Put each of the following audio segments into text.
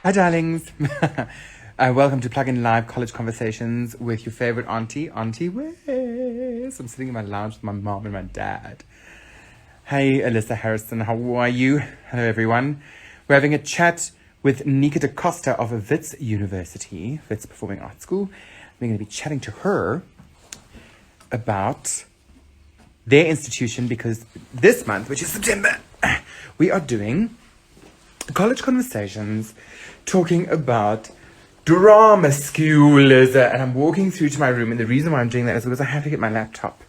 Hi, darlings. Welcome to PlugInLIVE College Conversations with your favorite Auntie Wes. I'm sitting in my lounge with my mom and my dad. Hey, Alyssa Harrison, how are you? Hello, everyone. We're having a chat with Néka Da Costa of Wits University, Wits Performing Arts School. We're going to be chatting to her about their institution because this month, which is September, we are doing college conversations talking about drama school. And I'm walking through to my room, and the reason why I'm doing that is because I have to get my laptop.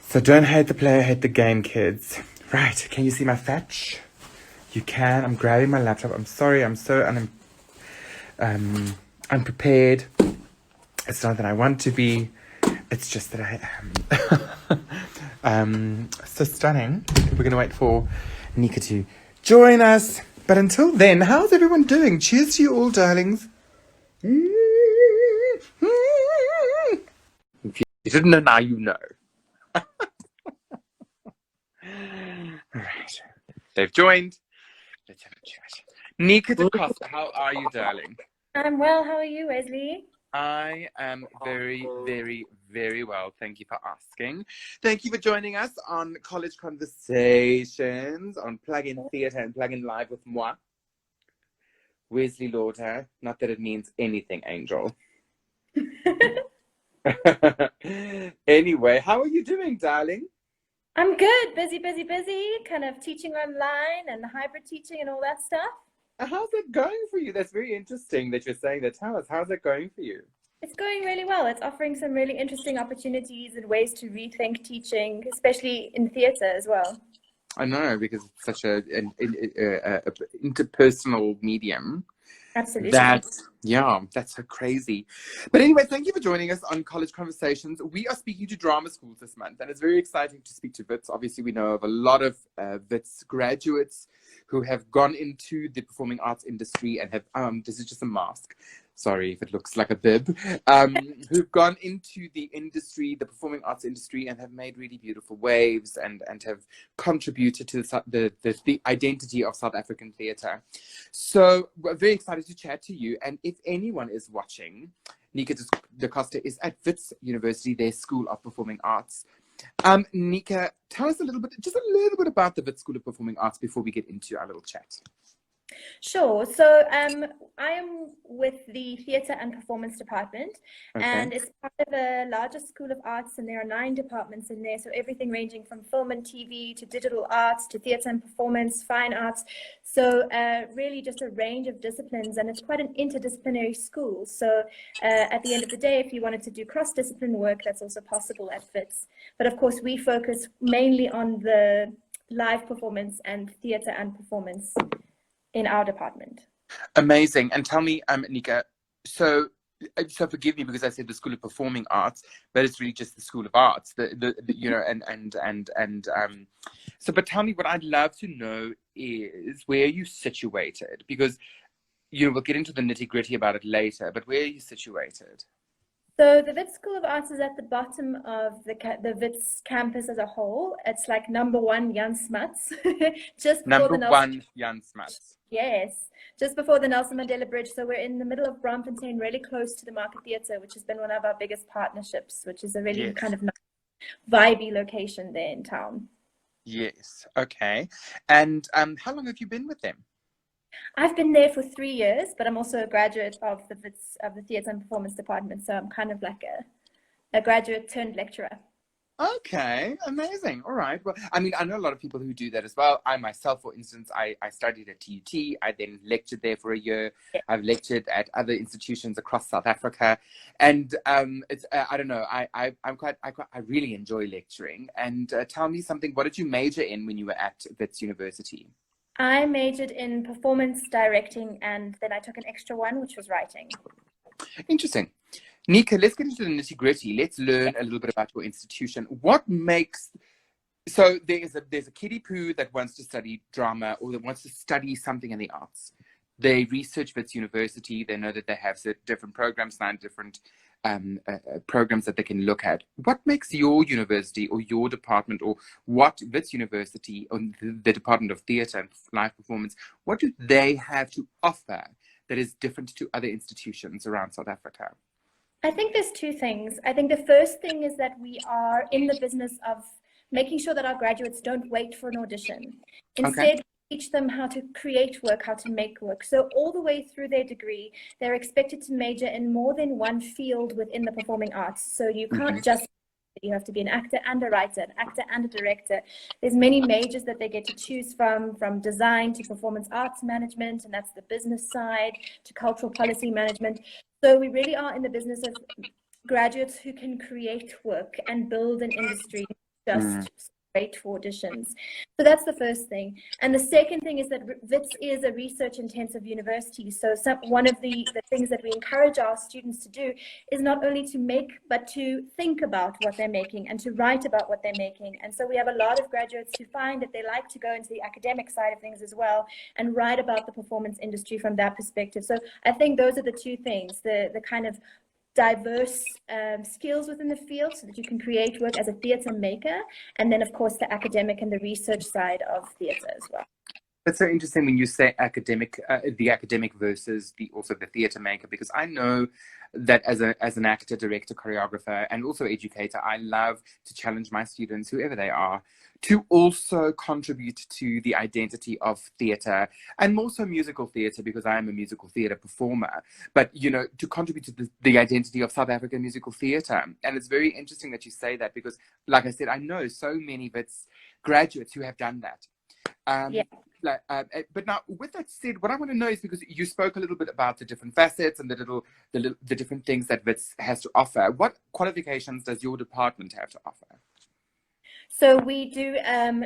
So don't hate the player, hate the game, kids. Right, can you see my fetch? You can. I'm grabbing my laptop. I'm sorry, I'm so unprepared. It's not that I want to be, it's just that I am. So stunning. We're gonna wait for Néka to join us. But until then, how's everyone doing? Cheers to you all, darlings. If you didn't know, now you know. All right. They've joined. Let's have a chat. Néka Da Costa, how are you, darling? I'm well. How are you, Weslee? I am very, very, very well. Thank you for asking. Thank you for joining us on College Conversations on Plug-in Theatre and PlugInLIVE with moi, Weslee Lauder. Not that it means anything, Angel. Anyway, how are you doing, darling? I'm good. Busy. Kind of teaching online and hybrid teaching and all that stuff. How's it going for you? That's very interesting that you're saying that. Tell us, how's it going for you? It's going really well. It's offering some really interesting opportunities and ways to rethink teaching, especially in theatre as well. I know, because it's such an interpersonal medium. Absolutely. That's so crazy. But anyway, thank you for joining us on College Conversations. We are speaking to drama schools this month, and it's very exciting to speak to Wits. Obviously, we know of a lot of Wits graduates who have gone into the performing arts industry and have, this is just a mask. Sorry if it looks like a bib, who've gone into the industry, the performing arts industry, and have made really beautiful waves and have contributed to the identity of South African theatre. So we're very excited to chat to you. And if anyone is watching, Néka Da Costa is at Wits University, their School of Performing Arts. Néka, tell us just a little bit about the Wits School of Performing Arts before we get into our little chat. Sure. So I am with the Theatre and Performance Department, and it's part of a larger School of Arts, and there are 9 departments in there. So everything ranging from film and TV to digital arts to theatre and performance, fine arts. So really just a range of disciplines, and it's quite an interdisciplinary school. So at the end of the day, if you wanted to do cross-discipline work, that's also possible at Wits. But of course, we focus mainly on the live performance and theatre and performance in our department. Amazing. And tell me, Néka, so forgive me because I said the School of Performing Arts, but it's really just the School of Arts. So but tell me, what I'd love to know is where are you situated? Because we'll get into the nitty-gritty about it later, but where are you situated? So the Wits School of Arts is at the bottom of the Wits campus as a whole. It's like number 1 Jan Smuts. Just number 1 Jan Smuts. Yes, just before the Nelson Mandela Bridge. So we're in the middle of Braamfontein, really close to the Market Theatre, which has been one of our biggest partnerships, which is a really kind of nice, vibey location there in town. Yes, okay. And how long have you been with them? I've been there for 3 years, but I'm also a graduate of the Theatre and Performance Department, so I'm kind of like a graduate turned lecturer. Okay, amazing. All right. Well, I mean, I know a lot of people who do that as well. I myself, for instance, I studied at TUT. I then lectured there for a year. Yeah. I've lectured at other institutions across South Africa, and it's I don't know. I really enjoy lecturing. And tell me something. What did you major in when you were at Wits University? I majored in performance directing, and then I took an extra one, which was writing. Interesting. Néka, let's get into the nitty-gritty. Let's learn a little bit about your institution. What makes... So there's a kiddie poo that wants to study drama or that wants to study something in the arts. They research Wits University. They know that they have different programs, 9 different programs that they can look at. What makes your university or your department, or what Wits University or the Department of Theatre and Live Performance, what do they have to offer that is different to other institutions around South Africa? I think there's two things. I think the first thing is that we are in the business of making sure that our graduates don't wait for an audition. Instead, we teach them how to create work, how to make work. So all the way through their degree, they're expected to major in more than one field within the performing arts. So you can't just, you have to be an actor and a writer, an actor and a director. There's many majors that they get to choose from design to performance arts management, and that's the business side, to cultural policy management. So we really are in the business of graduates who can create work and build an industry, just wait for auditions. So that's the first thing. And the second thing is that Wits is a research-intensive university. So one of the things that we encourage our students to do is not only to make, but to think about what they're making and to write about what they're making. And so we have a lot of graduates who find that they like to go into the academic side of things as well and write about the performance industry from that perspective. So I think those are the two things, the kind of diverse skills within the field so that you can create work as a theatre maker, and then of course the academic and the research side of theatre as well. That's so interesting when you say academic, the academic versus also the theatre maker, because I know that as an actor, director, choreographer, and also educator, I love to challenge my students, whoever they are, to also contribute to the identity of theatre, and more so musical theatre, because I am a musical theatre performer, but, you know, to contribute to the identity of South African musical theatre. And it's very interesting that you say that, because, like I said, I know so many Wits graduates who have done that. But now, with that said, what I want to know is, because you spoke a little bit about the different facets and the different things that Wits has to offer, what qualifications does your department have to offer? So we do,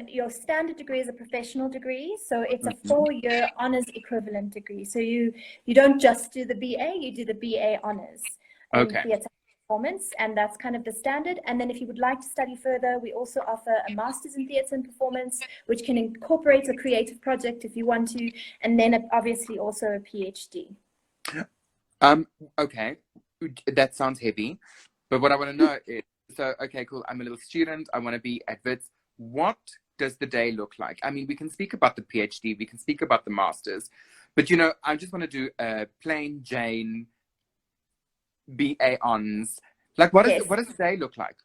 your standard degree is a professional degree. So it's a 4-year honors equivalent degree. So you don't just do the BA, you do the BA honors in theatre performance, and that's kind of the standard. And then if you would like to study further, we also offer a master's in theatre and performance, which can incorporate a creative project if you want to, and then obviously also a PhD. Okay, that sounds heavy, but what I want to know is, so, okay, cool, I'm a little student, I want to be at Wits. What does the day look like? I mean, we can speak about the PhD, we can speak about the masters, but, you know, I just want to do a plain Jane BA Hons. Like, what does the day look like?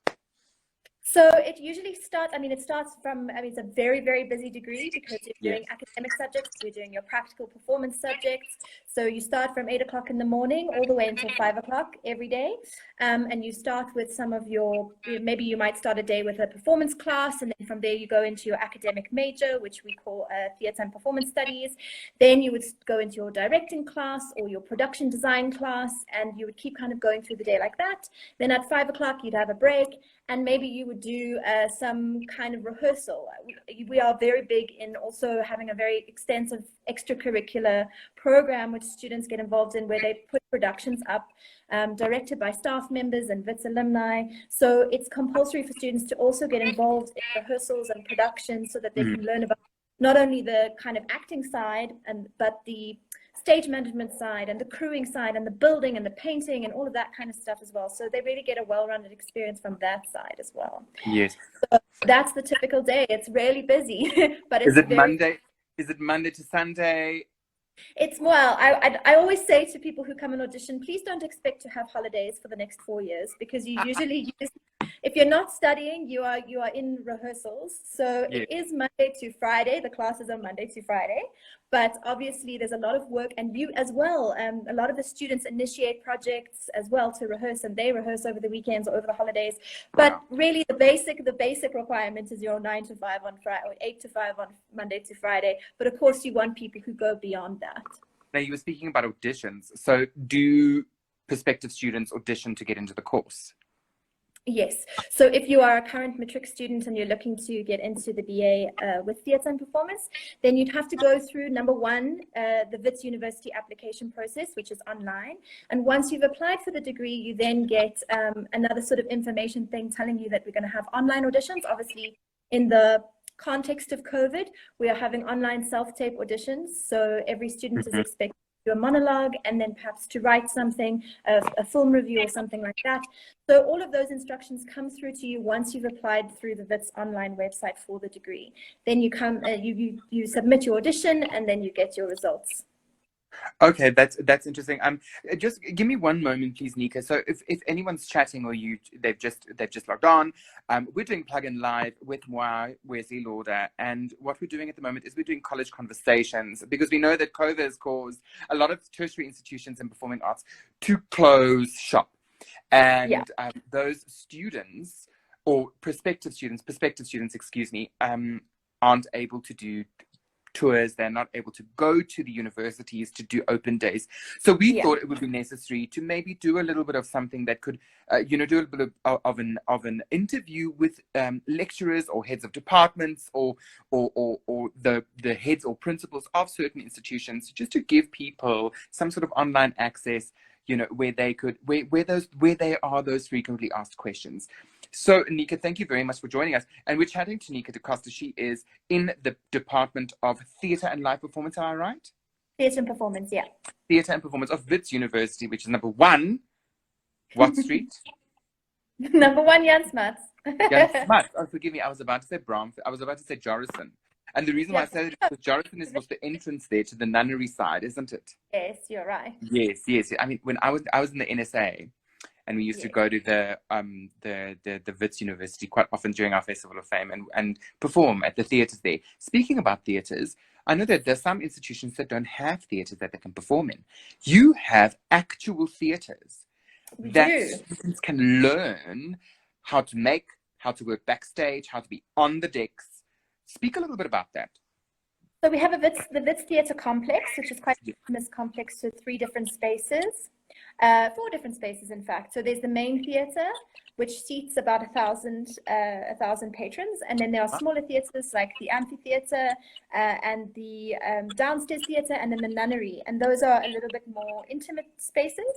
So it usually starts, it starts from, it's a very, very busy degree because you're doing academic subjects, you're doing your practical performance subjects. So you start from 8 o'clock in the morning all the way until 5 o'clock every day. And you start with some of your, maybe you might start a day with a performance class, and then from there you go into your academic major, which we call theatre and performance studies. Then you would go into your directing class or your production design class, and you would keep kind of going through the day like that. Then at 5 o'clock you'd have a break, and maybe you would do some kind of rehearsal. We are very big in also having a very extensive extracurricular program which students get involved in, where they put productions up directed by staff members and Wits alumni. So it's compulsory for students to also get involved in rehearsals and productions so that they can learn about not only the kind of acting side, but the stage management side and the crewing side and the building and the painting and all of that kind of stuff as well. So they really get a well-rounded experience from that side as well. Yes. So that's the typical day. It's really busy, but it's Monday? Is it Monday to Sunday? It's, well, I always say to people who come and audition, please don't expect to have holidays for the next 4 years, because you usually use, if you're not studying, you are in rehearsals. So it is Monday to Friday. The classes are Monday to Friday, but obviously there's a lot of work, and you as well. A lot of the students initiate projects as well to rehearse, and they rehearse over the weekends or over the holidays. But really, the basic requirement is your 9 to 5 on Friday, or 8 to 5 on Monday to Friday. But of course, you want people who go beyond that. Now, you were speaking about auditions. So do prospective students audition to get into the course? Yes. So if you are a current matric student and you're looking to get into the BA with theatre and performance, then you'd have to go through, number one, the Wits University application process, which is online. And once you've applied for the degree, you then get another sort of information thing telling you that we're going to have online auditions. Obviously, in the context of COVID, we are having online self-tape auditions. So every student is expected do a monologue, and then perhaps to write something, a film review or something like that. So all of those instructions come through to you once you've applied through the Wits online website for the degree. Then you come, you submit your audition, and then you get your results. Okay, that's interesting. Just give me one moment, please, Néka. So if anyone's chatting or they've just logged on, we're doing PlugInLIVE with moi, Weslee Lauder, and what we're doing at the moment is we're doing college conversations, because we know that COVID has caused a lot of tertiary institutions in performing arts to close shop, and those students or prospective students, excuse me, aren't able to do tours. They're not able to go to the universities to do open days. So we thought it would be necessary to maybe do a little bit of something that could, do a little bit of an interview with lecturers or heads of departments or the heads or principals of certain institutions, just to give people some sort of online access, where they could, where there are those frequently asked questions. So, Néka, thank you very much for joining us. And we're chatting to Néka Da Costa. She is in the Department of Theatre and Live Performance, am I right? Theatre and Performance, yeah. Theatre and Performance of Wits University, which is number 1, what street? Number 1, Jan Smuts. Jan Smuts. Oh, forgive me. I was about to say Bramford. I was about to say Jorrison. And the reason why I said it is because Jorrison was the entrance there to the nunnery side, isn't it? Yes, you're right. Yes. I mean, when I was in the NSA, and we used to go to the Wits University quite often during our Festival of Fame and perform at the theatres there. Speaking about theatres, I know that there's some institutions that don't have theatres that they can perform in. You have actual theatres that students can learn how to make, how to work backstage, how to be on the decks. Speak a little bit about that. So we have the Wits Theatre Complex, which is quite a famous complex with 3 different spaces, 4 different spaces, in fact. So there's the main theatre, which seats about 1,000 patrons, and then there are smaller theatres like the amphitheatre and the downstairs theatre, and then the nunnery, and those are a little bit more intimate spaces.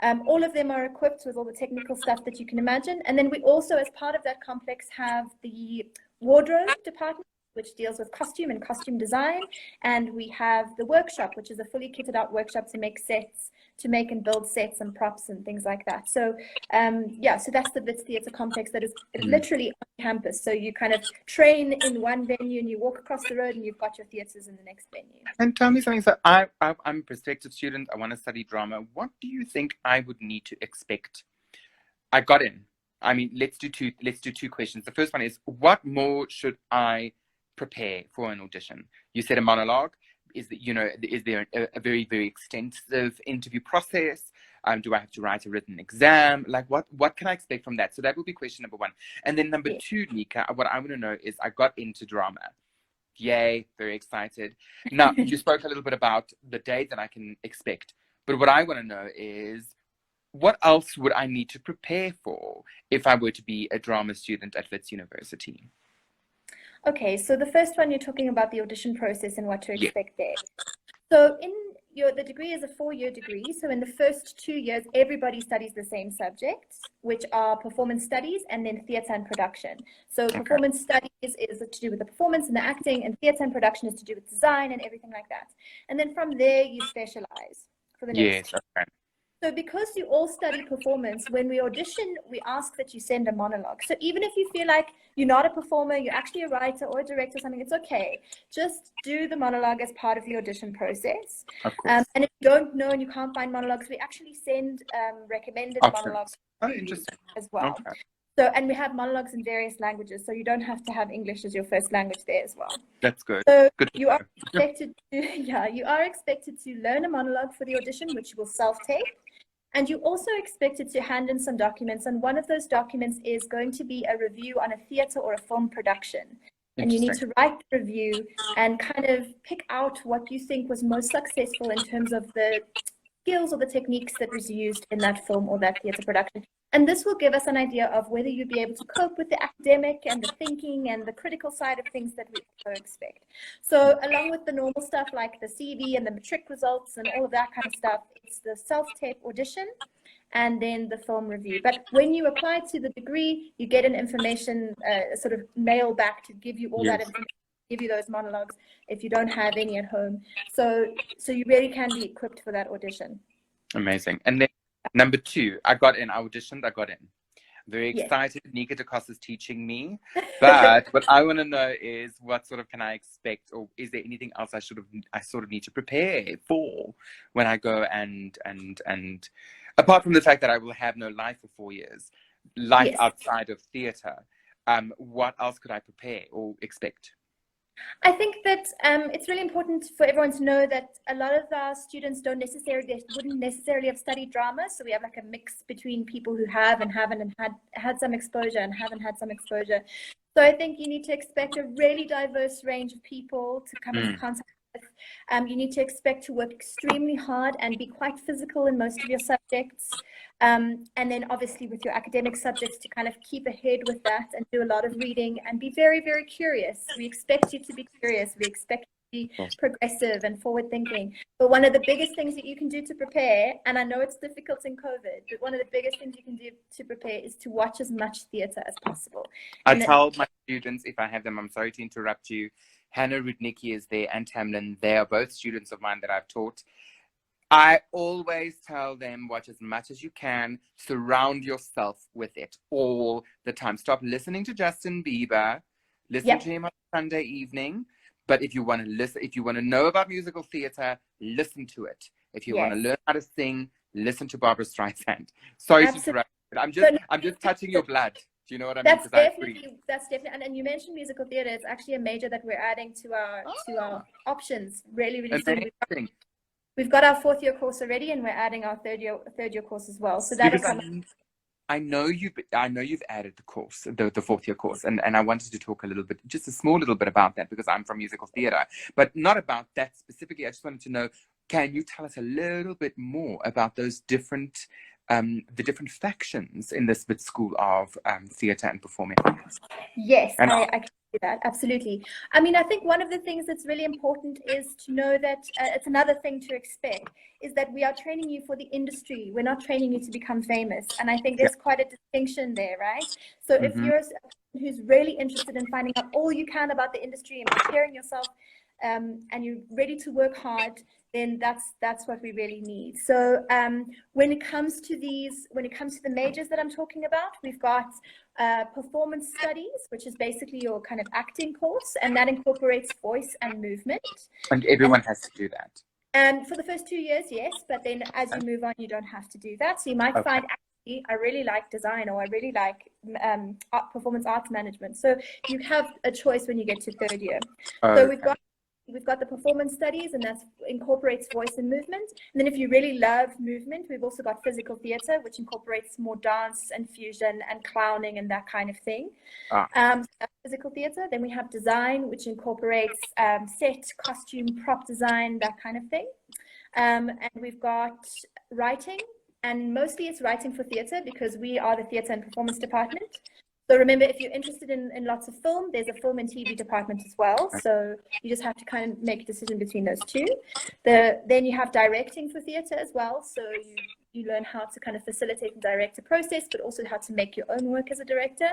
All of them are equipped with all the technical stuff that you can imagine, and then we also, as part of that complex, have the wardrobe department, which deals with costume and costume design, and we have the workshop, which is a fully kitted out workshop to make sets, to make and build sets and props and things like that. So so that's the Wits Theatre Complex that is literally on campus. So you kind of train in one venue and you walk across the road and you've got your theatres in the next venue. And tell me something. So I'm a prospective student. I want to study drama. What do you think I would need to expect? I got in. I mean, let's do two questions. The first one is, what more should I prepare for an audition? You said a monologue. Is there a very, very extensive interview process? Do I have to write a written exam? Like, what can I expect from that? So that will be question number 1. And then number 2, Néka, what I want to know is, I got into drama. Yay, very excited. Now, you spoke a little bit about the day that I can expect, but what I want to know is, what else would I need to prepare for if I were to be a drama student at Wits University? Okay, so the first one, you're talking about the audition process and what to expect there. So the degree is a 4-year degree. So in the first 2 years, everybody studies the same subjects, which are performance studies and then theatre and production. So performance studies is to do with the performance and the acting, and theatre and production is to do with design and everything like that. And then from there, you specialize for the next. Yes, okay. So because you all study performance, when we audition, we ask that you send a monologue. So even if you feel like you're not a performer, you're actually a writer or a director or something, it's okay. Just do the monologue as part of the audition process. Of course. And if you don't know and you can't find monologues, we actually send recommended monologues as well. Okay. So, and we have monologues in various languages, so you don't have to have English as your first language there as well. That's good. So good. You are expected to learn a monologue for the audition, which you will self-tape. And you also expected to hand in some documents, and one of those documents is going to be a review on a theatre or a film production. And you need to write the review and kind of pick out what you think was most successful in terms of the skills or the techniques that was used in that film or that theatre production. And this will give us an idea of whether you'll be able to cope with the academic and the thinking and the critical side of things that we also expect. So along with the normal stuff like the CV and the matric results and all of that kind of stuff, it's the self-tape audition and then the film review. But when you apply to the degree, you get an information sort of mail back to give you all that information give you those monologues if you don't have any at home. So you really can be equipped for that audition. Amazing. And then number 2, I auditioned, I got in. Very excited. Yes. Néka Da Costa is teaching me. But what I want to know is, what sort of can I expect, or is there anything else I sort of need to prepare for when I go and apart from the fact that I will have no life for 4 years, life outside of theatre, what else could I prepare or expect? I think that it's really important for everyone to know that a lot of our students wouldn't necessarily have studied drama. So we have like a mix between people who have and haven't, and had some exposure and haven't had some exposure. So I think you need to expect a really diverse range of people to come into contact with. You need to expect to work extremely hard and be quite physical in most of your subjects. And then obviously with your academic subjects to kind of keep ahead with that and do a lot of reading and be very, very curious. We expect you to be curious. We expect you to be progressive and forward thinking. But one of the biggest things that you can do to prepare, and I know it's difficult in COVID, but one of the biggest things you can do to prepare is to watch as much theatre as possible. I tell my students, if I have them, I'm sorry to interrupt you, Hannah Rudnicki is there and Tamlin. They are both students of mine that I've taught. I always tell them, watch as much as you can, surround yourself with it all the time. Stop listening to Justin Bieber, listen to him on Sunday evening. But if you want to know about musical theatre, listen to it. If you want to learn how to sing, listen to Barbara Streisand. Sorry to interrupt, but I'm just touching your blood. Do you know what I mean? That's definitely, and you mentioned musical theatre. It's actually a major that we're adding to our options really, really soon. We've got our 4th year course already, and we're adding our third year course as well. So that'll come. I know you've added the course, the 4th year course, and I wanted to talk a little bit, just a small little bit about that, because I'm from musical theatre, but not about that specifically. I just wanted to know, can you tell us a little bit more about those different the different factions in this Wits School of Theatre and Performing Arts? Yes, I can do that, absolutely. I mean, I think one of the things that's really important is to know that it's another thing to expect, is that we are training you for the industry. We're not training you to become famous. And I think there's quite a distinction there, right? So if you're a person who's really interested in finding out all you can about the industry and preparing yourself, and you're ready to work hard, then that's what we really need. So when it comes to the majors that I'm talking about, we've got performance studies, which is basically your kind of acting course, and that incorporates voice and movement. And everyone has to do that. And for the first 2 years, yes, but then as you move on, you don't have to do that. So you might find, actually, I really like design, or I really like performance arts management. So you have a choice when you get to 3rd year. So we've got the performance studies, and that incorporates voice and movement. And then if you really love movement, we've also got physical theatre, which incorporates more dance and fusion and clowning and that kind of thing. So that's physical theatre. Then we have design, which incorporates set, costume, prop design, that kind of thing. And we've got writing, and mostly it's writing for theatre, because we are the theatre and performance department. So remember, if you're interested in lots of film, there's a film and TV department as well. So you just have to kind of make a decision between those two. Then you have directing for theatre as well. So you learn how to kind of facilitate and direct a process, but also how to make your own work as a director.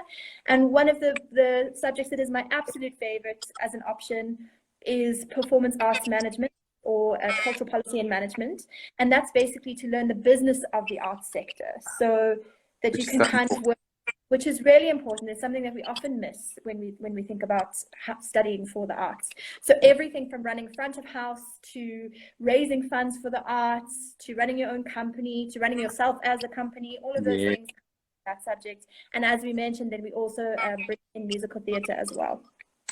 And one of the subjects that is my absolute favorite as an option is performance arts management, or cultural policy and management. And that's basically to learn the business of the arts sector, so that you can kind of work, which is really important. It's something that we often miss when we think about studying for the arts. So everything from running front of house, to raising funds for the arts, to running your own company, to running yourself as a company, all of those things, that subject. And as we mentioned, then we also bring in musical theatre as well.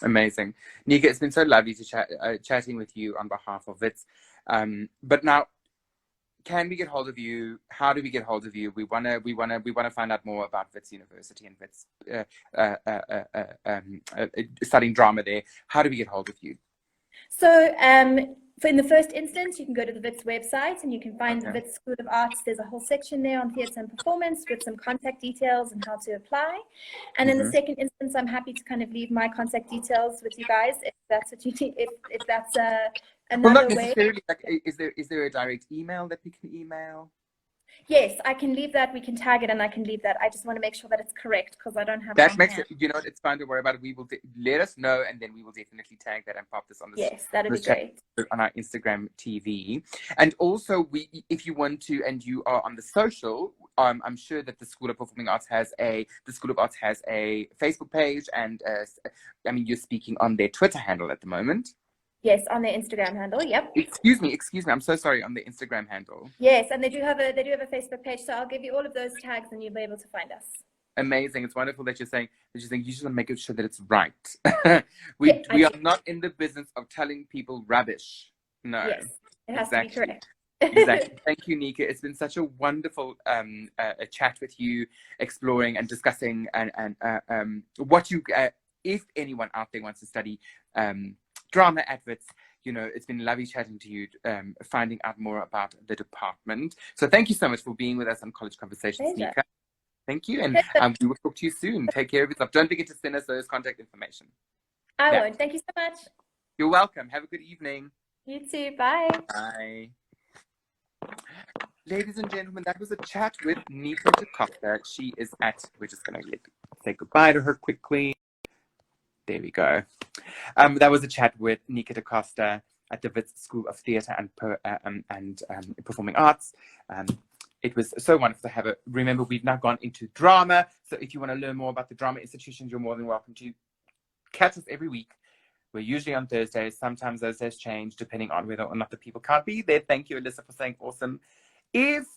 Amazing. Néka, it's been so lovely to chatting with you on behalf of Wits. But now, can we get hold of you? How do we get hold of you? We wanna find out more about Wits University and Wits studying drama there. How do we get hold of you? So in the first instance, you can go to the Wits website, and you can find the Wits School of Arts. There's a whole section there on theatre and performance with some contact details and how to apply. And in the second instance, I'm happy to kind of leave my contact details with you guys, if that's what you need, if that's another well, not way. necessarily. Like, is there a direct email that we can email? Yes, I can leave that. We can tag it and I can leave that. I just want to make sure that it's correct because I don't have That it makes on it, you know what, it's fine, don't worry about it. We will let us know, and then we will definitely tag that and pop this on the Yes, that'd be great. on our Instagram TV. And also, if you want to, and you are on the social, I'm sure that the School of Performing Arts has a Facebook page, and I mean, you're speaking on their Twitter handle at the moment. Yes, on their Instagram handle. Yep. Excuse me. I'm so sorry. On the Instagram handle. Yes, and they do have a Facebook page. So I'll give you all of those tags, and you'll be able to find us. Amazing. It's wonderful that you're saying you just want to make sure that it's right. we are not in the business of telling people rubbish. No. Yes, it has to be correct. Exactly. Thank you, Néka. It's been such a wonderful a chat with you, exploring and discussing and what you if anyone out there wants to study drama at Wits, you know, it's been lovely chatting to you, finding out more about the department. So thank you so much for being with us on College Conversations, Néka. Thank you, and we will talk to you soon. Take care of yourself. Don't forget to send us those contact information. I won't. Thank you so much. You're welcome. Have a good evening. You too. Bye. Bye. Ladies and gentlemen, that was a chat with Néka Da Costa. She is we're just going to say goodbye to her quickly. There we go. That was a chat with Néka Da Costa at the Wits School of Theatre and Performing Arts. It was so wonderful to have her. Remember, we've now gone into drama. So if you want to learn more about the drama institutions, you're more than welcome to catch us every week. We're usually on Thursdays. Sometimes those days change depending on whether or not the people can't be there. Thank you, Alyssa, for saying awesome. If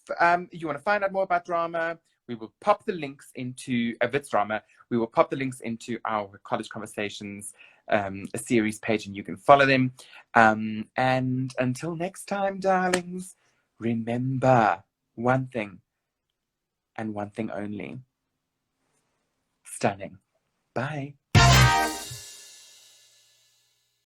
you want to find out more about drama, we will pop the links into Wits Drama. We will pop the links into our College Conversations a series page, and you can follow them. And until next time, darlings, remember one thing and one thing only. Stunning. Bye.